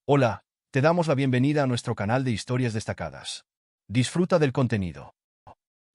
Hola, te damos la bienvenida a nuestro canal de historias destacadas. Disfruta del contenido.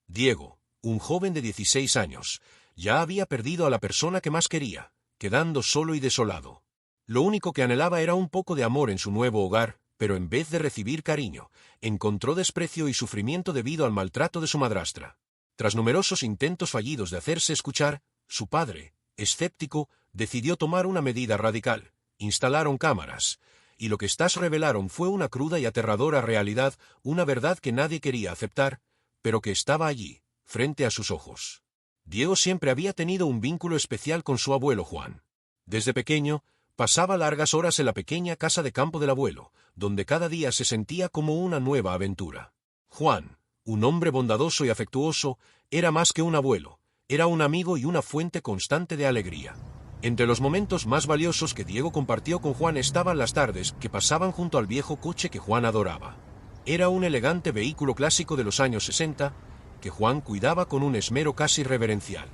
Diego, un joven de 16 años, ya había perdido a la persona que más quería, quedando solo y desolado. Lo único que anhelaba era un poco de amor en su nuevo hogar, pero en vez de recibir cariño, encontró desprecio y sufrimiento debido al maltrato de su madrastra. Tras numerosos intentos fallidos de hacerse escuchar, su padre, escéptico, decidió tomar una medida radical. Instalaron cámaras, y lo que éstas revelaron fue una cruda y aterradora realidad, una verdad que nadie quería aceptar, pero que estaba allí, frente a sus ojos. Diego siempre había tenido un vínculo especial con su abuelo Juan. Desde pequeño, pasaba largas horas en la pequeña casa de campo del abuelo, donde cada día se sentía como una nueva aventura. Juan, un hombre bondadoso y afectuoso, era más que un abuelo, era un amigo y una fuente constante de alegría. Entre los momentos más valiosos que Diego compartió con Juan estaban las tardes que pasaban junto al viejo coche que Juan adoraba. Era un elegante vehículo clásico de los años 60, que Juan cuidaba con un esmero casi reverencial.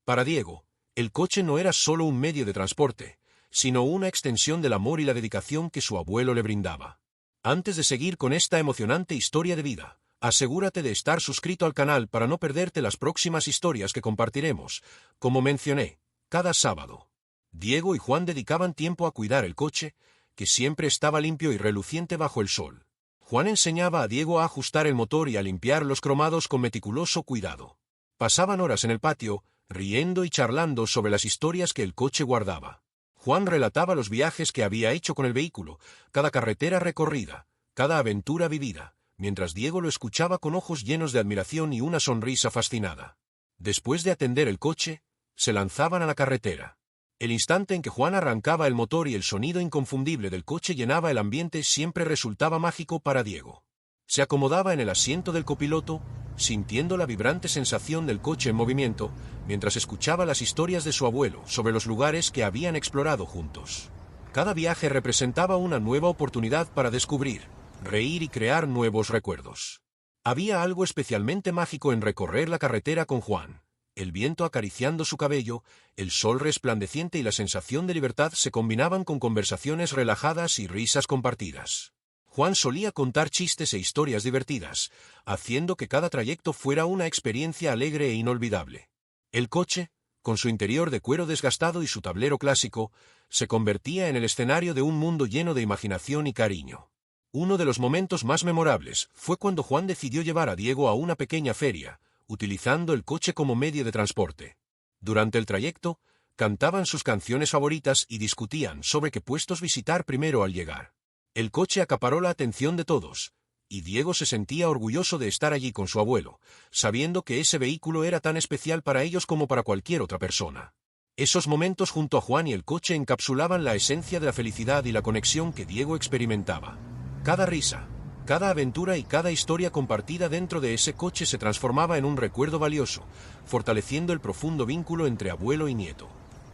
Para Diego, el coche no era solo un medio de transporte, sino una extensión del amor y la dedicación que su abuelo le brindaba. Antes de seguir con esta emocionante historia de vida, asegúrate de estar suscrito al canal para no perderte las próximas historias que compartiremos, como mencioné, cada sábado. Diego y Juan dedicaban tiempo a cuidar el coche, que siempre estaba limpio y reluciente bajo el sol. Juan enseñaba a Diego a ajustar el motor y a limpiar los cromados con meticuloso cuidado. Pasaban horas en el patio, riendo y charlando sobre las historias que el coche guardaba. Juan relataba los viajes que había hecho con el vehículo, cada carretera recorrida, cada aventura vivida, mientras Diego lo escuchaba con ojos llenos de admiración y una sonrisa fascinada. Después de atender el coche, se lanzaban a la carretera. El instante en que Juan arrancaba el motor y el sonido inconfundible del coche llenaba el ambiente siempre resultaba mágico para Diego. Se acomodaba en el asiento del copiloto, sintiendo la vibrante sensación del coche en movimiento, mientras escuchaba las historias de su abuelo sobre los lugares que habían explorado juntos. Cada viaje representaba una nueva oportunidad para descubrir, reír y crear nuevos recuerdos. Había algo especialmente mágico en recorrer la carretera con Juan. El viento acariciando su cabello, el sol resplandeciente y la sensación de libertad se combinaban con conversaciones relajadas y risas compartidas. Juan solía contar chistes e historias divertidas, haciendo que cada trayecto fuera una experiencia alegre e inolvidable. El coche, con su interior de cuero desgastado y su tablero clásico, se convertía en el escenario de un mundo lleno de imaginación y cariño. Uno de los momentos más memorables fue cuando Juan decidió llevar a Diego a una pequeña feria, utilizando el coche como medio de transporte. Durante el trayecto, cantaban sus canciones favoritas y discutían sobre qué puestos visitar primero al llegar. El coche acaparó la atención de todos, y Diego se sentía orgulloso de estar allí con su abuelo, sabiendo que ese vehículo era tan especial para ellos como para cualquier otra persona. Esos momentos junto a Juan y el coche encapsulaban la esencia de la felicidad y la conexión que Diego experimentaba. Cada risa, cada aventura y cada historia compartida dentro de ese coche se transformaba en un recuerdo valioso, fortaleciendo el profundo vínculo entre abuelo y nieto.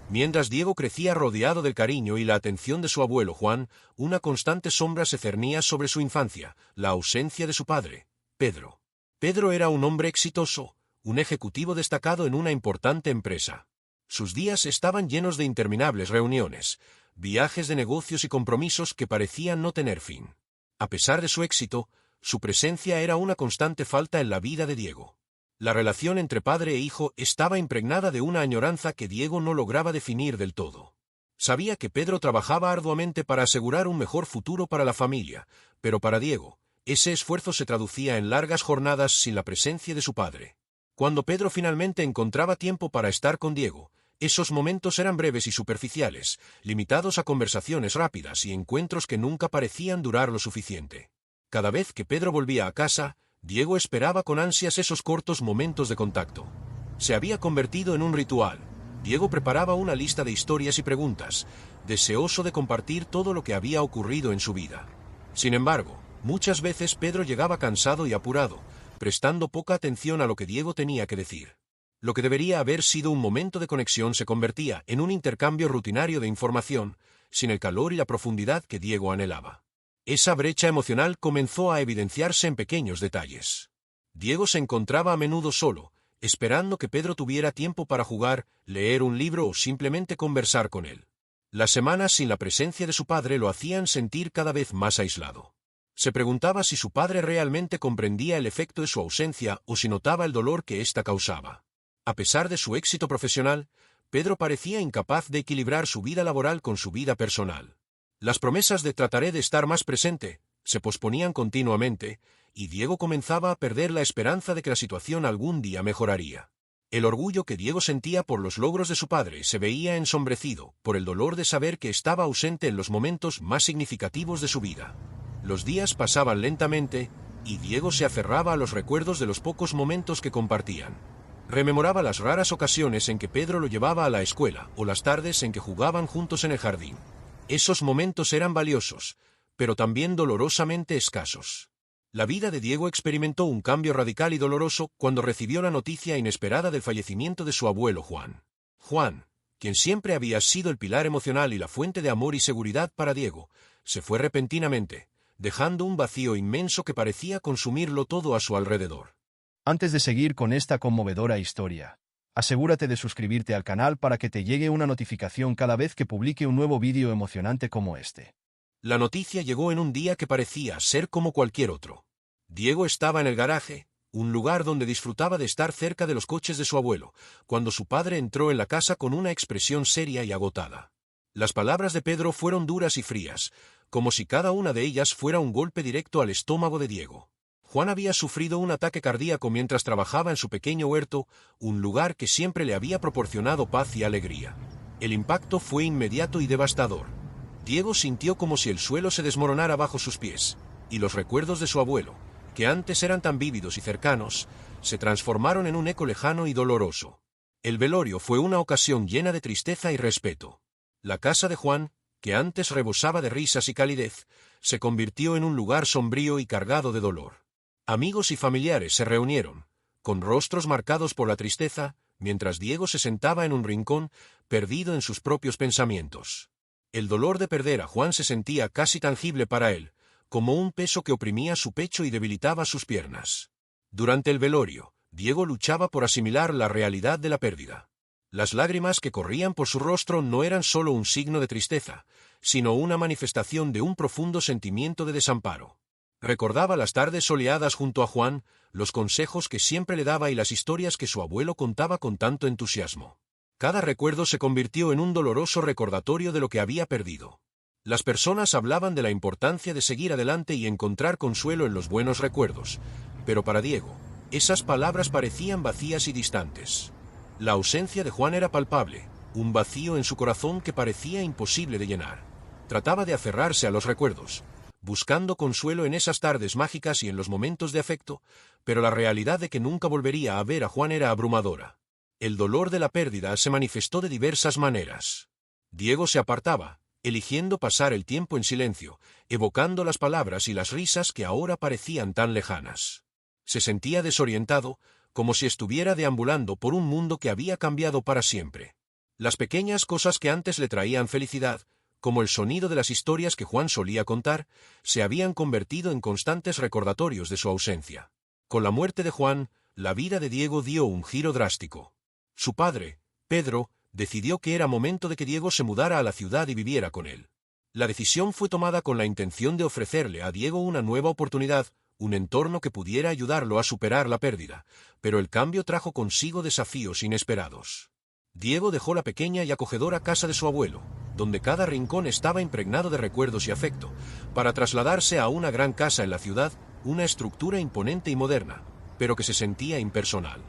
Mientras Diego crecía rodeado del cariño y la atención de su abuelo Juan, una constante sombra se cernía sobre su infancia, la ausencia de su padre, Pedro. Pedro era un hombre exitoso, un ejecutivo destacado en una importante empresa. Sus días estaban llenos de interminables reuniones, viajes de negocios y compromisos que parecían no tener fin. A pesar de su éxito, su presencia era una constante falta en la vida de Diego. La relación entre padre e hijo estaba impregnada de una añoranza que Diego no lograba definir del todo. Sabía que Pedro trabajaba arduamente para asegurar un mejor futuro para la familia, pero para Diego, ese esfuerzo se traducía en largas jornadas sin la presencia de su padre. Cuando Pedro finalmente encontraba tiempo para estar con Diego, esos momentos eran breves y superficiales, limitados a conversaciones rápidas y encuentros que nunca parecían durar lo suficiente. Cada vez que Pedro volvía a casa, Diego esperaba con ansias esos cortos momentos de contacto. Se había convertido en un ritual. Diego preparaba una lista de historias y preguntas, deseoso de compartir todo lo que había ocurrido en su vida. Sin embargo, muchas veces Pedro llegaba cansado y apurado, prestando poca atención a lo que Diego tenía que decir. Lo que debería haber sido un momento de conexión se convertía en un intercambio rutinario de información, sin el calor y la profundidad que Diego anhelaba. Esa brecha emocional comenzó a evidenciarse en pequeños detalles. Diego se encontraba a menudo solo, esperando que Pedro tuviera tiempo para jugar, leer un libro o simplemente conversar con él. Las semanas sin la presencia de su padre lo hacían sentir cada vez más aislado. Se preguntaba si su padre realmente comprendía el efecto de su ausencia o si notaba el dolor que ésta causaba. A pesar de su éxito profesional, Pedro parecía incapaz de equilibrar su vida laboral con su vida personal. Las promesas de trataré de estar más presente se posponían continuamente, y Diego comenzaba a perder la esperanza de que la situación algún día mejoraría. El orgullo que Diego sentía por los logros de su padre se veía ensombrecido por el dolor de saber que estaba ausente en los momentos más significativos de su vida. Los días pasaban lentamente, y Diego se aferraba a los recuerdos de los pocos momentos que compartían. Rememoraba las raras ocasiones en que Pedro lo llevaba a la escuela, o las tardes en que jugaban juntos en el jardín. Esos momentos eran valiosos, pero también dolorosamente escasos. La vida de Diego experimentó un cambio radical y doloroso cuando recibió la noticia inesperada del fallecimiento de su abuelo Juan. Juan, quien siempre había sido el pilar emocional y la fuente de amor y seguridad para Diego, se fue repentinamente, dejando un vacío inmenso que parecía consumirlo todo a su alrededor. Antes de seguir con esta conmovedora historia, asegúrate de suscribirte al canal para que te llegue una notificación cada vez que publique un nuevo vídeo emocionante como este. La noticia llegó en un día que parecía ser como cualquier otro. Diego estaba en el garaje, un lugar donde disfrutaba de estar cerca de los coches de su abuelo, cuando su padre entró en la casa con una expresión seria y agotada. Las palabras de Pedro fueron duras y frías, como si cada una de ellas fuera un golpe directo al estómago de Diego. Juan había sufrido un ataque cardíaco mientras trabajaba en su pequeño huerto, un lugar que siempre le había proporcionado paz y alegría. El impacto fue inmediato y devastador. Diego sintió como si el suelo se desmoronara bajo sus pies, y los recuerdos de su abuelo, que antes eran tan vívidos y cercanos, se transformaron en un eco lejano y doloroso. El velorio fue una ocasión llena de tristeza y respeto. La casa de Juan, que antes rebosaba de risas y calidez, se convirtió en un lugar sombrío y cargado de dolor. Amigos y familiares se reunieron, con rostros marcados por la tristeza, mientras Diego se sentaba en un rincón, perdido en sus propios pensamientos. El dolor de perder a Juan se sentía casi tangible para él, como un peso que oprimía su pecho y debilitaba sus piernas. Durante el velorio, Diego luchaba por asimilar la realidad de la pérdida. Las lágrimas que corrían por su rostro no eran solo un signo de tristeza, sino una manifestación de un profundo sentimiento de desamparo. Recordaba las tardes soleadas junto a Juan, los consejos que siempre le daba y las historias que su abuelo contaba con tanto entusiasmo. Cada recuerdo se convirtió en un doloroso recordatorio de lo que había perdido. Las personas hablaban de la importancia de seguir adelante y encontrar consuelo en los buenos recuerdos, pero para Diego, esas palabras parecían vacías y distantes. La ausencia de Juan era palpable, un vacío en su corazón que parecía imposible de llenar. Trataba de aferrarse a los recuerdos, buscando consuelo en esas tardes mágicas y en los momentos de afecto, pero la realidad de que nunca volvería a ver a Juan era abrumadora. El dolor de la pérdida se manifestó de diversas maneras. Diego se apartaba, eligiendo pasar el tiempo en silencio, evocando las palabras y las risas que ahora parecían tan lejanas. Se sentía desorientado, como si estuviera deambulando por un mundo que había cambiado para siempre. Las pequeñas cosas que antes le traían felicidad, como el sonido de las historias que Juan solía contar, se habían convertido en constantes recordatorios de su ausencia. Con la muerte de Juan, la vida de Diego dio un giro drástico. Su padre, Pedro, decidió que era momento de que Diego se mudara a la ciudad y viviera con él. La decisión fue tomada con la intención de ofrecerle a Diego una nueva oportunidad, un entorno que pudiera ayudarlo a superar la pérdida, pero el cambio trajo consigo desafíos inesperados. Diego dejó la pequeña y acogedora casa de su abuelo, donde cada rincón estaba impregnado de recuerdos y afecto, para trasladarse a una gran casa en la ciudad, una estructura imponente y moderna, pero que se sentía impersonal.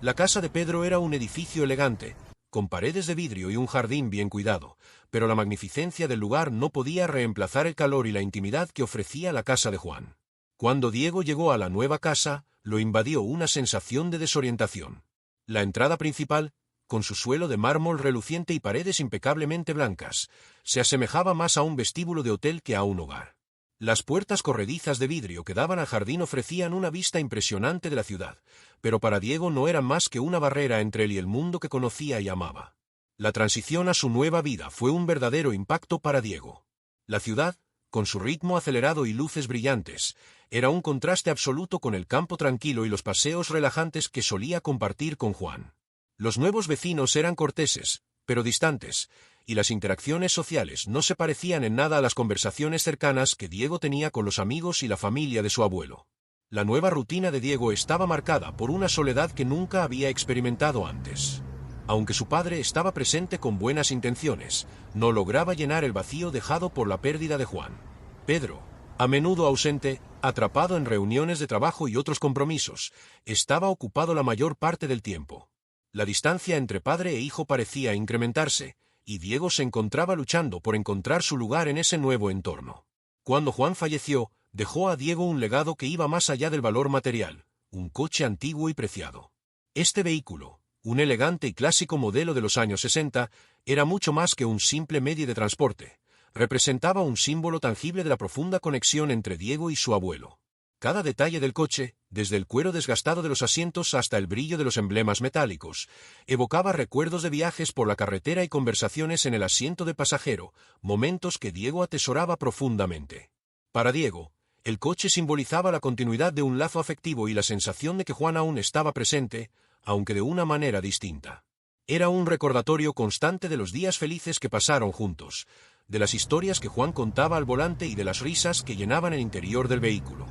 La casa de Pedro era un edificio elegante, con paredes de vidrio y un jardín bien cuidado, pero la magnificencia del lugar no podía reemplazar el calor y la intimidad que ofrecía la casa de Juan. Cuando Diego llegó a la nueva casa, lo invadió una sensación de desorientación. La entrada principal, con su suelo de mármol reluciente y paredes impecablemente blancas, se asemejaba más a un vestíbulo de hotel que a un hogar. Las puertas corredizas de vidrio que daban al jardín ofrecían una vista impresionante de la ciudad, pero para Diego no eran más que una barrera entre él y el mundo que conocía y amaba. La transición a su nueva vida fue un verdadero impacto para Diego. La ciudad, con su ritmo acelerado y luces brillantes, era un contraste absoluto con el campo tranquilo y los paseos relajantes que solía compartir con Juan. Los nuevos vecinos eran corteses, pero distantes, y las interacciones sociales no se parecían en nada a las conversaciones cercanas que Diego tenía con los amigos y la familia de su abuelo. La nueva rutina de Diego estaba marcada por una soledad que nunca había experimentado antes. Aunque su padre estaba presente con buenas intenciones, no lograba llenar el vacío dejado por la pérdida de Juan. Pedro, a menudo ausente, atrapado en reuniones de trabajo y otros compromisos, estaba ocupado la mayor parte del tiempo. La distancia entre padre e hijo parecía incrementarse, y Diego se encontraba luchando por encontrar su lugar en ese nuevo entorno. Cuando Juan falleció, dejó a Diego un legado que iba más allá del valor material, un coche antiguo y preciado. Este vehículo, un elegante y clásico modelo de los años 60, era mucho más que un simple medio de transporte. Representaba un símbolo tangible de la profunda conexión entre Diego y su abuelo. Cada detalle del coche, desde el cuero desgastado de los asientos hasta el brillo de los emblemas metálicos, evocaba recuerdos de viajes por la carretera y conversaciones en el asiento de pasajero, momentos que Diego atesoraba profundamente. Para Diego, el coche simbolizaba la continuidad de un lazo afectivo y la sensación de que Juan aún estaba presente, aunque de una manera distinta. Era un recordatorio constante de los días felices que pasaron juntos, de las historias que Juan contaba al volante y de las risas que llenaban el interior del vehículo.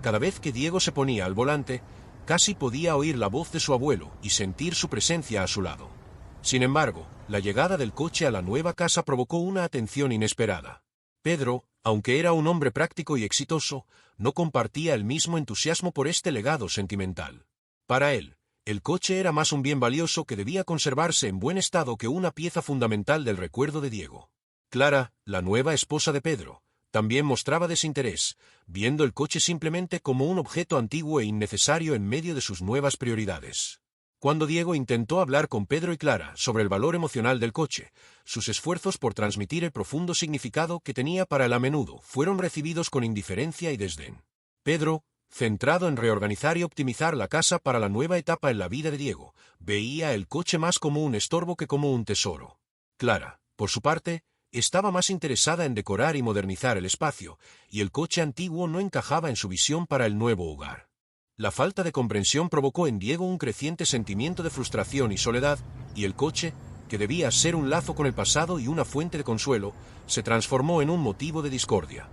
Cada vez que Diego se ponía al volante, casi podía oír la voz de su abuelo y sentir su presencia a su lado. Sin embargo, la llegada del coche a la nueva casa provocó una atención inesperada. Pedro, aunque era un hombre práctico y exitoso, no compartía el mismo entusiasmo por este legado sentimental. Para él, el coche era más un bien valioso que debía conservarse en buen estado que una pieza fundamental del recuerdo de Diego. Clara, la nueva esposa de Pedro, también mostraba desinterés, viendo el coche simplemente como un objeto antiguo e innecesario en medio de sus nuevas prioridades. Cuando Diego intentó hablar con Pedro y Clara sobre el valor emocional del coche, sus esfuerzos por transmitir el profundo significado que tenía para él a menudo fueron recibidos con indiferencia y desdén. Pedro, centrado en reorganizar y optimizar la casa para la nueva etapa en la vida de Diego, veía el coche más como un estorbo que como un tesoro. Clara, por su parte, estaba más interesada en decorar y modernizar el espacio, y el coche antiguo no encajaba en su visión para el nuevo hogar. La falta de comprensión provocó en Diego un creciente sentimiento de frustración y soledad, y el coche, que debía ser un lazo con el pasado y una fuente de consuelo, se transformó en un motivo de discordia.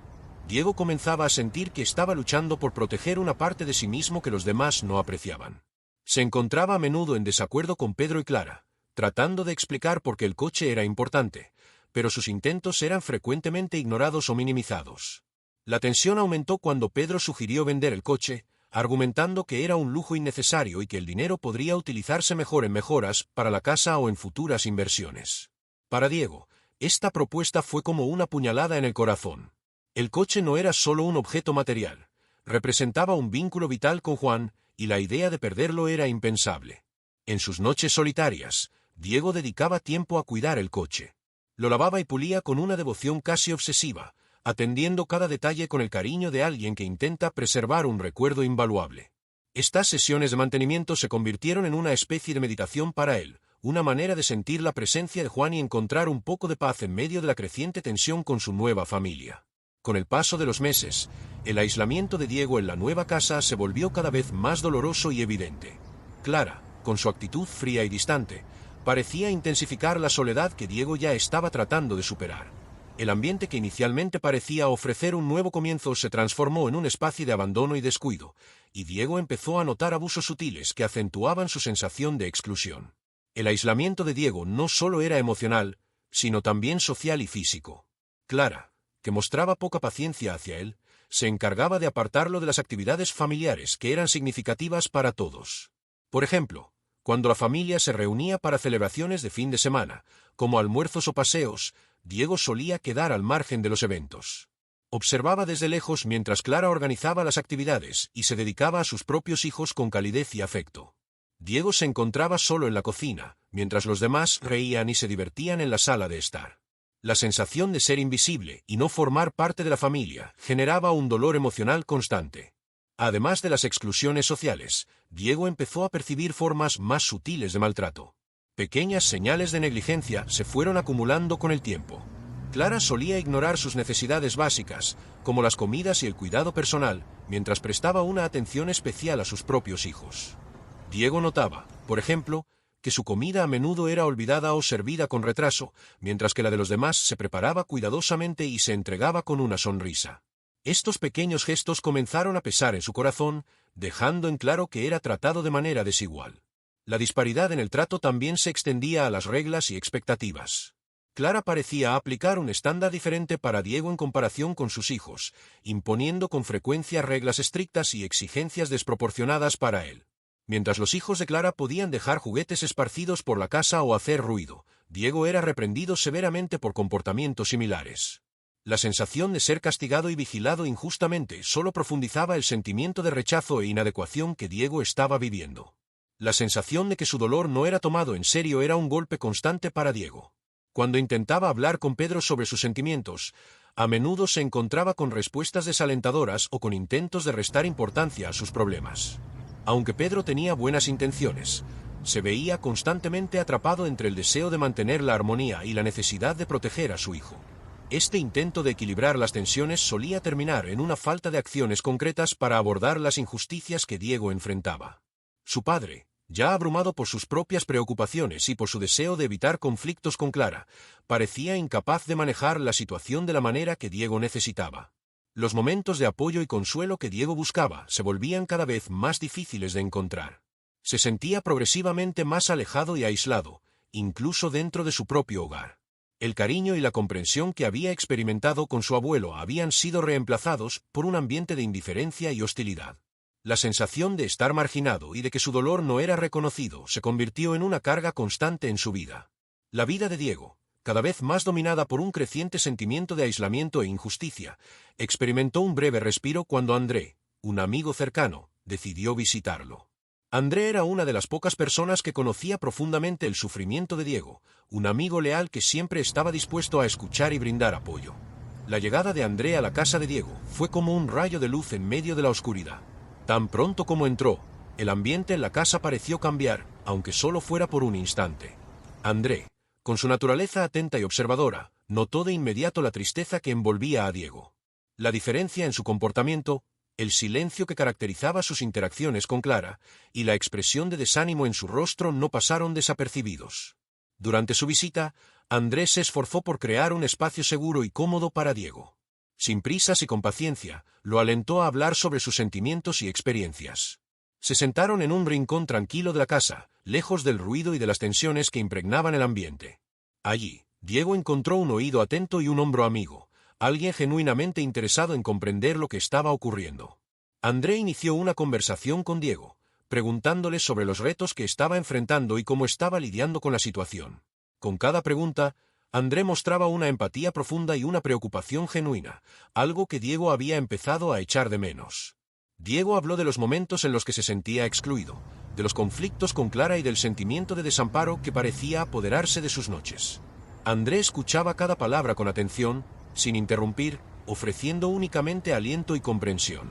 Diego comenzaba a sentir que estaba luchando por proteger una parte de sí mismo que los demás no apreciaban. Se encontraba a menudo en desacuerdo con Pedro y Clara, tratando de explicar por qué el coche era importante, pero sus intentos eran frecuentemente ignorados o minimizados. La tensión aumentó cuando Pedro sugirió vender el coche, argumentando que era un lujo innecesario y que el dinero podría utilizarse mejor en mejoras para la casa o en futuras inversiones. Para Diego, esta propuesta fue como una puñalada en el corazón. El coche no era solo un objeto material, representaba un vínculo vital con Juan, y la idea de perderlo era impensable. En sus noches solitarias, Diego dedicaba tiempo a cuidar el coche. Lo lavaba y pulía con una devoción casi obsesiva, atendiendo cada detalle con el cariño de alguien que intenta preservar un recuerdo invaluable. Estas sesiones de mantenimiento se convirtieron en una especie de meditación para él, una manera de sentir la presencia de Juan y encontrar un poco de paz en medio de la creciente tensión con su nueva familia. Con el paso de los meses, el aislamiento de Diego en la nueva casa se volvió cada vez más doloroso y evidente. Clara, con su actitud fría y distante, parecía intensificar la soledad que Diego ya estaba tratando de superar. El ambiente que inicialmente parecía ofrecer un nuevo comienzo se transformó en un espacio de abandono y descuido, y Diego empezó a notar abusos sutiles que acentuaban su sensación de exclusión. El aislamiento de Diego no solo era emocional, sino también social y físico. Clara, que mostraba poca paciencia hacia él, se encargaba de apartarlo de las actividades familiares que eran significativas para todos. Por ejemplo, cuando la familia se reunía para celebraciones de fin de semana, como almuerzos o paseos, Diego solía quedar al margen de los eventos. Observaba desde lejos mientras Clara organizaba las actividades y se dedicaba a sus propios hijos con calidez y afecto. Diego se encontraba solo en la cocina, mientras los demás reían y se divertían en la sala de estar. La sensación de ser invisible y no formar parte de la familia generaba un dolor emocional constante. Además de las exclusiones sociales, Diego empezó a percibir formas más sutiles de maltrato. Pequeñas señales de negligencia se fueron acumulando con el tiempo. Clara solía ignorar sus necesidades básicas, como las comidas y el cuidado personal, mientras prestaba una atención especial a sus propios hijos. Diego notaba, por ejemplo, que su comida a menudo era olvidada o servida con retraso, mientras que la de los demás se preparaba cuidadosamente y se entregaba con una sonrisa. Estos pequeños gestos comenzaron a pesar en su corazón, dejando en claro que era tratado de manera desigual. La disparidad en el trato también se extendía a las reglas y expectativas. Clara parecía aplicar un estándar diferente para Diego en comparación con sus hijos, imponiendo con frecuencia reglas estrictas y exigencias desproporcionadas para él. Mientras los hijos de Clara podían dejar juguetes esparcidos por la casa o hacer ruido, Diego era reprendido severamente por comportamientos similares. La sensación de ser castigado y vigilado injustamente solo profundizaba el sentimiento de rechazo e inadecuación que Diego estaba viviendo. La sensación de que su dolor no era tomado en serio era un golpe constante para Diego. Cuando intentaba hablar con Pedro sobre sus sentimientos, a menudo se encontraba con respuestas desalentadoras o con intentos de restar importancia a sus problemas. Aunque Pedro tenía buenas intenciones, se veía constantemente atrapado entre el deseo de mantener la armonía y la necesidad de proteger a su hijo. Este intento de equilibrar las tensiones solía terminar en una falta de acciones concretas para abordar las injusticias que Diego enfrentaba. Su padre, ya abrumado por sus propias preocupaciones y por su deseo de evitar conflictos con Clara, parecía incapaz de manejar la situación de la manera que Diego necesitaba. Los momentos de apoyo y consuelo que Diego buscaba se volvían cada vez más difíciles de encontrar. Se sentía progresivamente más alejado y aislado, incluso dentro de su propio hogar. El cariño y la comprensión que había experimentado con su abuelo habían sido reemplazados por un ambiente de indiferencia y hostilidad. La sensación de estar marginado y de que su dolor no era reconocido se convirtió en una carga constante en su vida. La vida de Diego, cada vez más dominada por un creciente sentimiento de aislamiento e injusticia, experimentó un breve respiro cuando André, un amigo cercano, decidió visitarlo. André era una de las pocas personas que conocía profundamente el sufrimiento de Diego, un amigo leal que siempre estaba dispuesto a escuchar y brindar apoyo. La llegada de André a la casa de Diego fue como un rayo de luz en medio de la oscuridad. Tan pronto como entró, el ambiente en la casa pareció cambiar, aunque solo fuera por un instante. André, con su naturaleza atenta y observadora, notó de inmediato la tristeza que envolvía a Diego. La diferencia en su comportamiento, el silencio que caracterizaba sus interacciones con Clara, y la expresión de desánimo en su rostro no pasaron desapercibidos. Durante su visita, André se esforzó por crear un espacio seguro y cómodo para Diego. Sin prisas y con paciencia, lo alentó a hablar sobre sus sentimientos y experiencias. Se sentaron en un rincón tranquilo de la casa, lejos del ruido y de las tensiones que impregnaban el ambiente. Allí, Diego encontró un oído atento y un hombro amigo, alguien genuinamente interesado en comprender lo que estaba ocurriendo. André inició una conversación con Diego, preguntándole sobre los retos que estaba enfrentando y cómo estaba lidiando con la situación. Con cada pregunta, André mostraba una empatía profunda y una preocupación genuina, algo que Diego había empezado a echar de menos. Diego habló de los momentos en los que se sentía excluido, de los conflictos con Clara y del sentimiento de desamparo que parecía apoderarse de sus noches. André escuchaba cada palabra con atención, sin interrumpir, ofreciendo únicamente aliento y comprensión.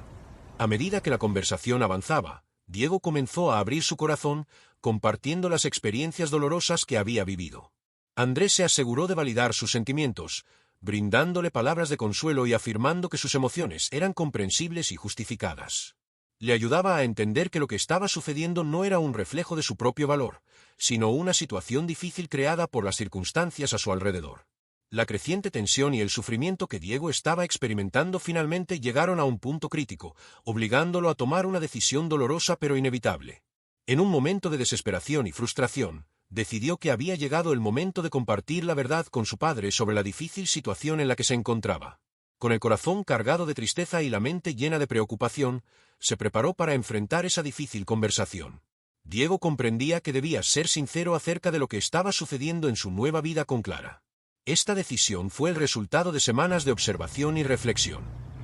A medida que la conversación avanzaba, Diego comenzó a abrir su corazón, compartiendo las experiencias dolorosas que había vivido. Andrés se aseguró de validar sus sentimientos, brindándole palabras de consuelo y afirmando que sus emociones eran comprensibles y justificadas. Le ayudaba a entender que lo que estaba sucediendo no era un reflejo de su propio valor, sino una situación difícil creada por las circunstancias a su alrededor. La creciente tensión y el sufrimiento que Diego estaba experimentando finalmente llegaron a un punto crítico, obligándolo a tomar una decisión dolorosa pero inevitable. En un momento de desesperación y frustración, decidió que había llegado el momento de compartir la verdad con su padre sobre la difícil situación en la que se encontraba. Con el corazón cargado de tristeza y la mente llena de preocupación, se preparó para enfrentar esa difícil conversación. Diego comprendía que debía ser sincero acerca de lo que estaba sucediendo en su nueva vida con Clara. Esta decisión fue el resultado de semanas de observación y reflexión.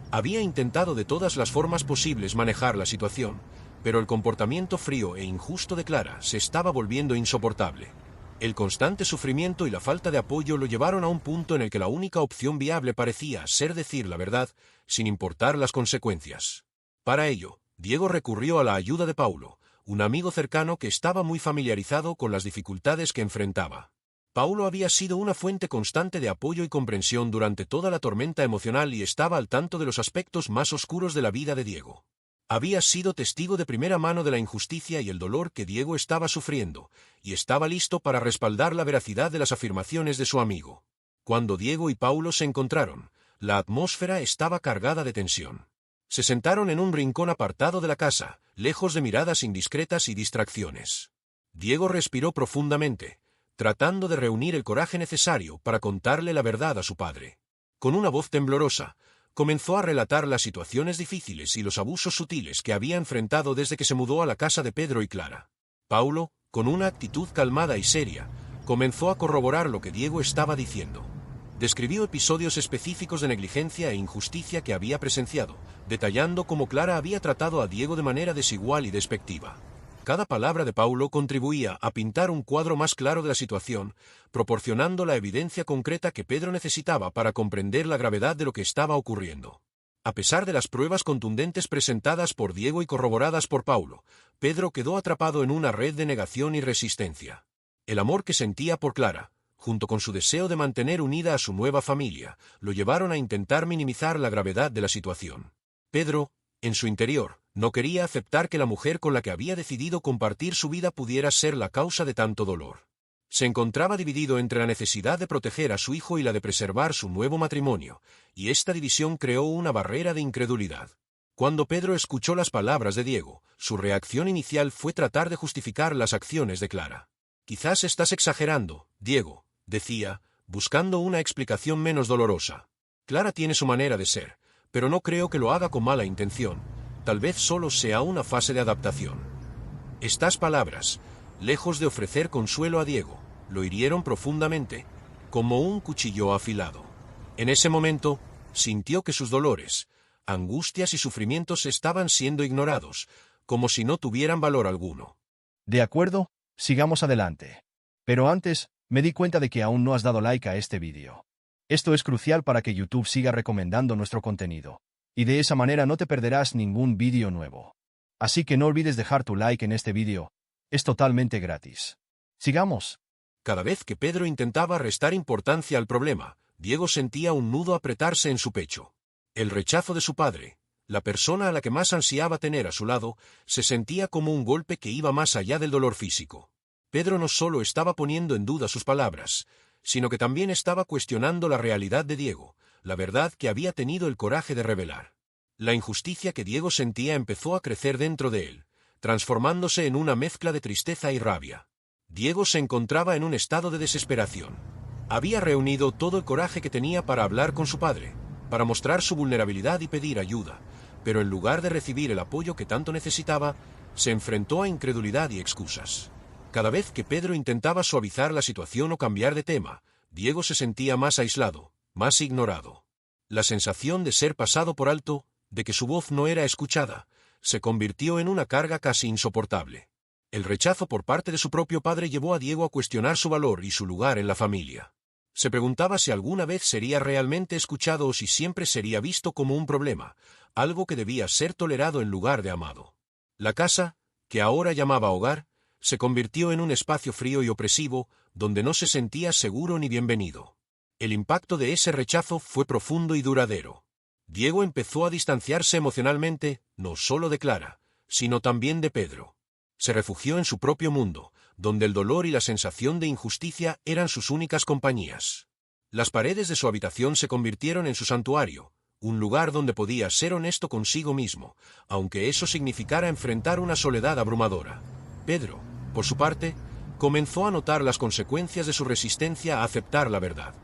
Había intentado de todas las formas posibles manejar la situación, pero el comportamiento frío e injusto de Clara se estaba volviendo insoportable. El constante sufrimiento y la falta de apoyo lo llevaron a un punto en el que la única opción viable parecía ser decir la verdad, sin importar las consecuencias. Para ello, Diego recurrió a la ayuda de Paulo, un amigo cercano que estaba muy familiarizado con las dificultades que enfrentaba. Paulo había sido una fuente constante de apoyo y comprensión durante toda la tormenta emocional y estaba al tanto de los aspectos más oscuros de la vida de Diego. Había sido testigo de primera mano de la injusticia y el dolor que Diego estaba sufriendo, y estaba listo para respaldar la veracidad de las afirmaciones de su amigo. Cuando Diego y Paulo se encontraron, la atmósfera estaba cargada de tensión. Se sentaron en un rincón apartado de la casa, lejos de miradas indiscretas y distracciones. Diego respiró profundamente, tratando de reunir el coraje necesario para contarle la verdad a su padre. Con una voz temblorosa, comenzó a relatar las situaciones difíciles y los abusos sutiles que había enfrentado desde que se mudó a la casa de Pedro y Clara. Paulo, con una actitud calmada y seria, comenzó a corroborar lo que Diego estaba diciendo. Describió episodios específicos de negligencia e injusticia que había presenciado, detallando cómo Clara había tratado a Diego de manera desigual y despectiva. Cada palabra de Paulo contribuía a pintar un cuadro más claro de la situación, proporcionando la evidencia concreta que Pedro necesitaba para comprender la gravedad de lo que estaba ocurriendo. A pesar de las pruebas contundentes presentadas por Diego y corroboradas por Paulo, Pedro quedó atrapado en una red de negación y resistencia. El amor que sentía por Clara, junto con su deseo de mantener unida a su nueva familia, lo llevaron a intentar minimizar la gravedad de la situación. Pedro, en su interior, no quería aceptar que la mujer con la que había decidido compartir su vida pudiera ser la causa de tanto dolor. Se encontraba dividido entre la necesidad de proteger a su hijo y la de preservar su nuevo matrimonio, y esta división creó una barrera de incredulidad. Cuando Pedro escuchó las palabras de Diego, su reacción inicial fue tratar de justificar las acciones de Clara. «Quizás estás exagerando, Diego», decía, buscando una explicación menos dolorosa. «Clara tiene su manera de ser, pero no creo que lo haga con mala intención. Tal vez solo sea una fase de adaptación». Estas palabras, lejos de ofrecer consuelo a Diego, lo hirieron profundamente, como un cuchillo afilado. En ese momento, sintió que sus dolores, angustias y sufrimientos estaban siendo ignorados, como si no tuvieran valor alguno. De acuerdo, sigamos adelante. Pero antes, me di cuenta de que aún no has dado like a este vídeo. Esto es crucial para que YouTube siga recomendando nuestro contenido, y de esa manera no te perderás ningún vídeo nuevo. Así que no olvides dejar tu like en este vídeo, es totalmente gratis. Sigamos. Cada vez que Pedro intentaba restar importancia al problema, Diego sentía un nudo apretarse en su pecho. El rechazo de su padre, la persona a la que más ansiaba tener a su lado, se sentía como un golpe que iba más allá del dolor físico. Pedro no solo estaba poniendo en duda sus palabras, sino que también estaba cuestionando la realidad de Diego, la verdad que había tenido el coraje de revelar. La injusticia que Diego sentía empezó a crecer dentro de él, transformándose en una mezcla de tristeza y rabia. Diego se encontraba en un estado de desesperación. Había reunido todo el coraje que tenía para hablar con su padre, para mostrar su vulnerabilidad y pedir ayuda, pero en lugar de recibir el apoyo que tanto necesitaba, se enfrentó a incredulidad y excusas. Cada vez que Pedro intentaba suavizar la situación o cambiar de tema, Diego se sentía más aislado, más ignorado. La sensación de ser pasado por alto, de que su voz no era escuchada, se convirtió en una carga casi insoportable. El rechazo por parte de su propio padre llevó a Diego a cuestionar su valor y su lugar en la familia. Se preguntaba si alguna vez sería realmente escuchado o si siempre sería visto como un problema, algo que debía ser tolerado en lugar de amado. La casa, que ahora llamaba hogar, se convirtió en un espacio frío y opresivo, donde no se sentía seguro ni bienvenido. El impacto de ese rechazo fue profundo y duradero. Diego empezó a distanciarse emocionalmente, no solo de Clara, sino también de Pedro. Se refugió en su propio mundo, donde el dolor y la sensación de injusticia eran sus únicas compañías. Las paredes de su habitación se convirtieron en su santuario, un lugar donde podía ser honesto consigo mismo, aunque eso significara enfrentar una soledad abrumadora. Pedro, por su parte, comenzó a notar las consecuencias de su resistencia a aceptar la verdad.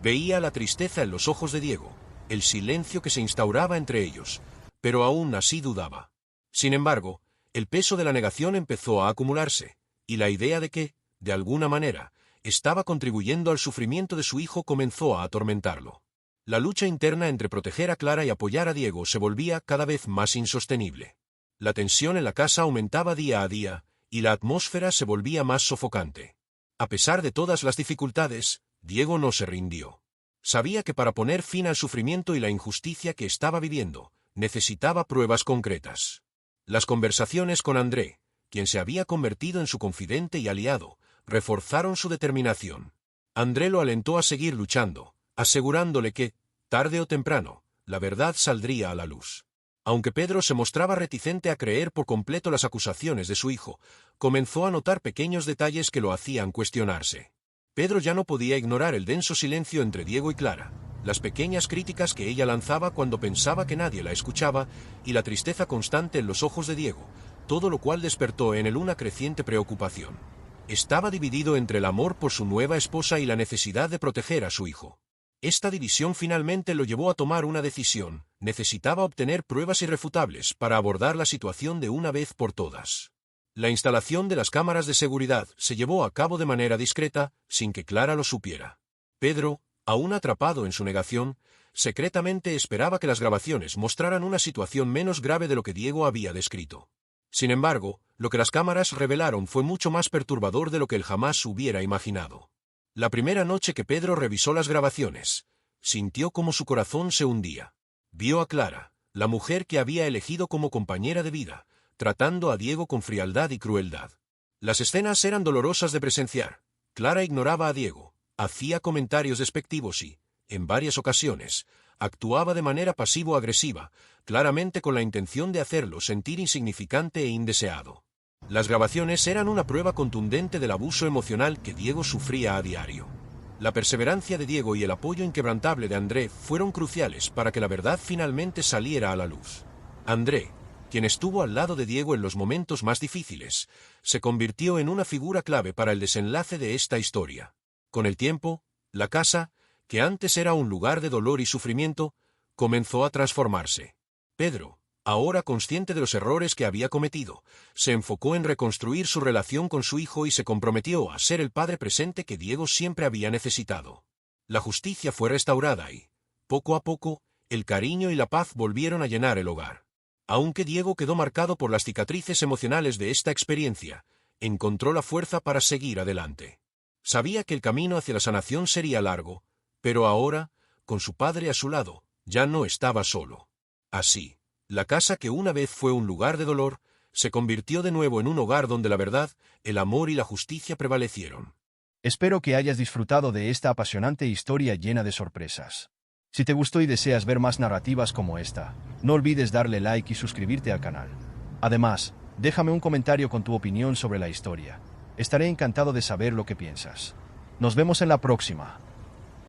Veía la tristeza en los ojos de Diego, el silencio que se instauraba entre ellos, pero aún así dudaba. Sin embargo, el peso de la negación empezó a acumularse, y la idea de que, de alguna manera, estaba contribuyendo al sufrimiento de su hijo comenzó a atormentarlo. La lucha interna entre proteger a Clara y apoyar a Diego se volvía cada vez más insostenible. La tensión en la casa aumentaba día a día, y la atmósfera se volvía más sofocante. A pesar de todas las dificultades, Diego no se rindió. Sabía que para poner fin al sufrimiento y la injusticia que estaba viviendo, necesitaba pruebas concretas. Las conversaciones con André, quien se había convertido en su confidente y aliado, reforzaron su determinación. André lo alentó a seguir luchando, asegurándole que, tarde o temprano, la verdad saldría a la luz. Aunque Pedro se mostraba reticente a creer por completo las acusaciones de su hijo, comenzó a notar pequeños detalles que lo hacían cuestionarse. Pedro ya no podía ignorar el denso silencio entre Diego y Clara, las pequeñas críticas que ella lanzaba cuando pensaba que nadie la escuchaba, y la tristeza constante en los ojos de Diego, todo lo cual despertó en él una creciente preocupación. Estaba dividido entre el amor por su nueva esposa y la necesidad de proteger a su hijo. Esta división finalmente lo llevó a tomar una decisión: necesitaba obtener pruebas irrefutables para abordar la situación de una vez por todas. La instalación de las cámaras de seguridad se llevó a cabo de manera discreta, sin que Clara lo supiera. Pedro, aún atrapado en su negación, secretamente esperaba que las grabaciones mostraran una situación menos grave de lo que Diego había descrito. Sin embargo, lo que las cámaras revelaron fue mucho más perturbador de lo que él jamás hubiera imaginado. La primera noche que Pedro revisó las grabaciones, sintió como su corazón se hundía. Vio a Clara, la mujer que había elegido como compañera de vida, tratando a Diego con frialdad y crueldad. Las escenas eran dolorosas de presenciar. Clara ignoraba a Diego, hacía comentarios despectivos y, en varias ocasiones, actuaba de manera pasivo-agresiva, claramente con la intención de hacerlo sentir insignificante e indeseado. Las grabaciones eran una prueba contundente del abuso emocional que Diego sufría a diario. La perseverancia de Diego y el apoyo inquebrantable de André fueron cruciales para que la verdad finalmente saliera a la luz. André, quien estuvo al lado de Diego en los momentos más difíciles, se convirtió en una figura clave para el desenlace de esta historia. Con el tiempo, la casa, que antes era un lugar de dolor y sufrimiento, comenzó a transformarse. Pedro, ahora consciente de los errores que había cometido, se enfocó en reconstruir su relación con su hijo y se comprometió a ser el padre presente que Diego siempre había necesitado. La justicia fue restaurada y, poco a poco, el cariño y la paz volvieron a llenar el hogar. Aunque Diego quedó marcado por las cicatrices emocionales de esta experiencia, encontró la fuerza para seguir adelante. Sabía que el camino hacia la sanación sería largo, pero ahora, con su padre a su lado, ya no estaba solo. Así, la casa que una vez fue un lugar de dolor, se convirtió de nuevo en un hogar donde la verdad, el amor y la justicia prevalecieron. Espero que hayas disfrutado de esta apasionante historia llena de sorpresas. Si te gustó y deseas ver más narrativas como esta, no olvides darle like y suscribirte al canal. Además, déjame un comentario con tu opinión sobre la historia. Estaré encantado de saber lo que piensas. Nos vemos en la próxima.